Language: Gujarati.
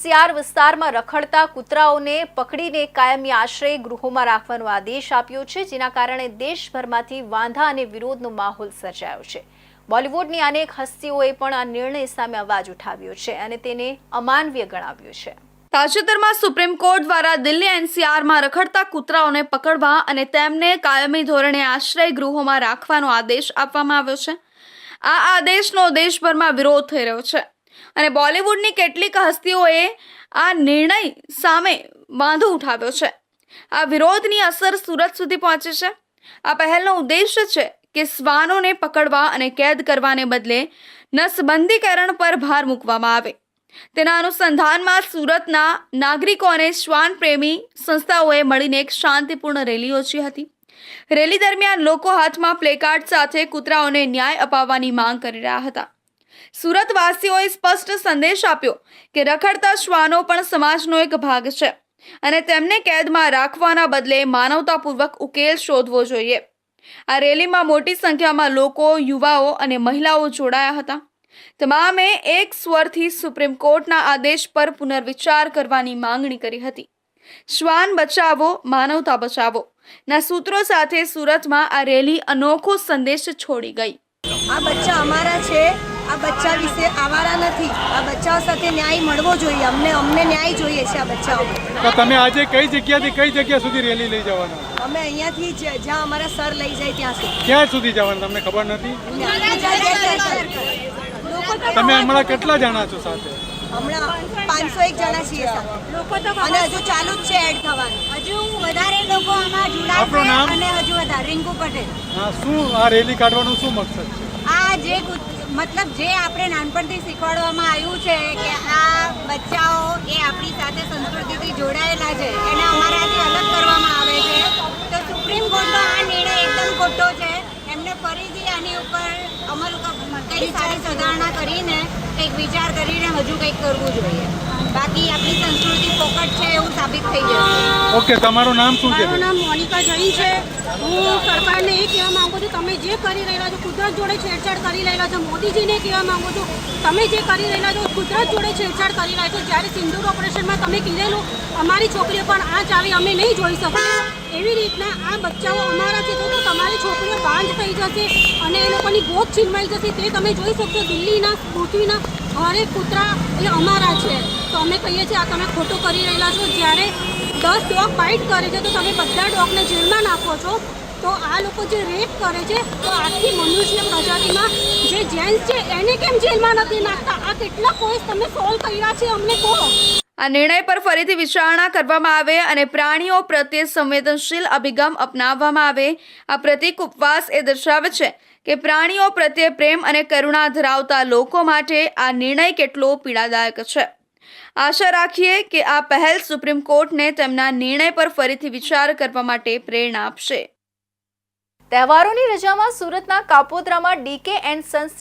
સિયાર વિસ્તારમાં રખડતા કૂતરાઓને પકડીને કાયમી આશ્રય ગૃહોમાં રાખવાનો આદેશ આપ્યો છે, જેના કારણે દેશભરમાંથી વાંધા અને વિરોધનો માહોલ સર્જાયો છે। બોલિવૂડની અનેક હસ્તીઓએ પણ આ નિર્ણય સામે અવાજ ઉઠાવ્યો છે અને તેને અમાનવીય ગણાવ્યો છે। તાજેતરમાં સુપ્રીમ કોર્ટ દ્વારા દિલ્હી એનસીઆરમાં રખડતા કૂતરાઓને પકડવા અને તેમને કાયમી ધોરણે આશ્રય ગૃહોમાં રાખવાનો આદેશ આપવામાં આવ્યો છે। આ આદેશનો દેશભરમાં વિરોધ થઈ રહ્યો છે અને બોલિવૂડની કેટલીક હસ્તીઓએ આ નિર્ણય સામે વાંધો ઉઠાવ્યો છે। આ વિરોધની અસર સુરત સુધી પહોંચી છે। આ પહેલનો ઉદ્દેશ્ય છે કે શ્વાનોને પકડવા અને કેદ કરવાને બદલે નસબંધીકરણ પર ભાર મૂકવામાં આવે। તેના અનુસંધાનમાં સુરતના નાગરિકો અને શ્વાન પ્રેમી સંસ્થાઓએ મળીને એક શાંતિપૂર્ણ રેલી યોજી હતી। રેલી દરમિયાન લોકો હાથમાં પ્લેકાર્ડ સાથે કૂતરાઓને ન્યાય અપાવવાની માંગ કરી રહ્યા હતા। સુરતવાસીઓએ સ્પષ્ટ સંદેશ આપ્યો કે રખડતા શ્વાનો પણ સમાજનો એક ભાગ છે અને તેમને કેદમાં રાખવાના બદલે માનવતાપૂર્વક ઉકેલ શોધવો જોઈએ। આ રેલીમાં મોટી સંખ્યામાં લોકો, યુવાઓ અને મહિલાઓ જોડાયા હતા। તમામે એક સ્વરથી સુપ્રીમ કોર્ટના આદેશ પર પુનર્વિચાર કરવાની માંગણી કરી હતી। શ્વાન બચાવો, માનવતા બચાવો ના સૂત્રો સાથે સુરતમાં આ રેલી અનોખો સંદેશ છોડી ગઈ। આ બચ્ચા અમારા છે, આ બચ્ચા વિશે આવારા નથી। આ બચ્ચાઓ સાથે ન્યાય મળવો જોઈએ। અમને ન્યાય જોઈએ છે આ બચ્ચાઓ। તો તમે આજે કઈ જગ્યાથી કઈ જગ્યા સુધી રેલી લઈ જવાના? અમે અહીંયાથી જ્યાં અમારા સર લઈ જાય ત્યાં સુધી। ક્યાં સુધી જવાના તમને ખબર નથી? તમે હમણાં કેટલા જણા છો સાથે? હમણાં 501 જણા છીએ સાથે અને હજુ ચાલુ જ છે એડ થવાનું। હજુ વધારે લોકો આમાં આપણું નામ? જોડાશે અને હજુ વધારે રિંકુ પટેલ। હા, શું આ રેલી કાઢવાનું શું મકસદ છે? આ જે મતલબ જે આપણે નાનપણથી શીખવાડવામાં આવ્યું છે કે આ બચ્ચાઓ એ આપણી સાથે સંસ્કૃતિથી જોડાયેલા છે, એને અમારાથી અલગ કરવામાં આવે છે। તો સુપ્રીમ કોર્ટનો આ નિર્ણય એકદમ ખોટો છે। એમને ફરીથી આની ઉપર અમલ કંઈક સારી સુધારણા કરીને કંઈક વિચાર કરીને હજુ કંઈક કરવું જોઈએ। બાકી આપણી સંસ્કૃતિ ફોકટ છે એવું સાબિત થઈ જશે। ઓકે, તમારું નામ શું છે? મારું નામ મોનિકા જૈન છે। હું સરકારને એ કહેવા માંગુ છું, તમે જે કરી રહેલા છો કુદરત જોડે છેડછાડ કરી રહેલા છો। મોદીજીને કહેવા માંગુ છું, તમે જે કરી રહેલા છો કુદરત જોડે છેડછાડ કરી રહ્યા છો। જ્યારે સિંદૂર ઓપરેશનમાં તમે કીધેલું અમારી છોકરીઓ પણ આંચ આવી અમે નહીં જોઈ શકીએ, એવી રીતના આ બચ્ચાઓ અમારા છે તો તમારી છોકરીઓ બાંધ થઈ જશે અને એ લોકોની ગોદ છીનવાઈ જશે। તે તમે જોઈ શકશો દિલ્હીના પૃથ્વીના હરેક કૂતરા એ અમારા છે। તો અમે કહીએ છીએ આ તમે ખોટું કરી રહેલા છો। જ્યારે 10 ડોગ બાઇટ કરે છે તો તમે બધા ડોગને જેલમાં નાખો છો। તો આ લોકો જે રેપ કરે છે તો આખી મનુષ્ય પ્રજાતિમાં જે જેન્ટ્સ છે એને કેમ જેલમાં નથી નાખતા? આ કેટલા કેસ તમે સોલ્વ કર્યા છે અમને કહો। આ નિર્ણય પર ફરીથી વિચારણા કરવામાં આવે અને પ્રાણીઓ પ્રત્યે સંવેદનશીલ અભિગમ અપનાવવામાં આવે। આ પ્રતીક ઉપવાસ એ દર્શાવે છે કે પ્રાણીઓ પ્રત્યે પ્રેમ અને કરુણા ધરાવતા લોકો માટે આ નિર્ણય કેટલો પીડાદાયક છે। આશા રાખીએ કે આ પહેલ સુપ્રીમ કોર્ટને તેમના નિર્ણય પર ફરીથી વિચાર કરવા માટે પ્રેરણા આપશે। તહેવારોની રજામાં સુરતના કાપોદ્રામાં ડીકે એન્ડ સન્સ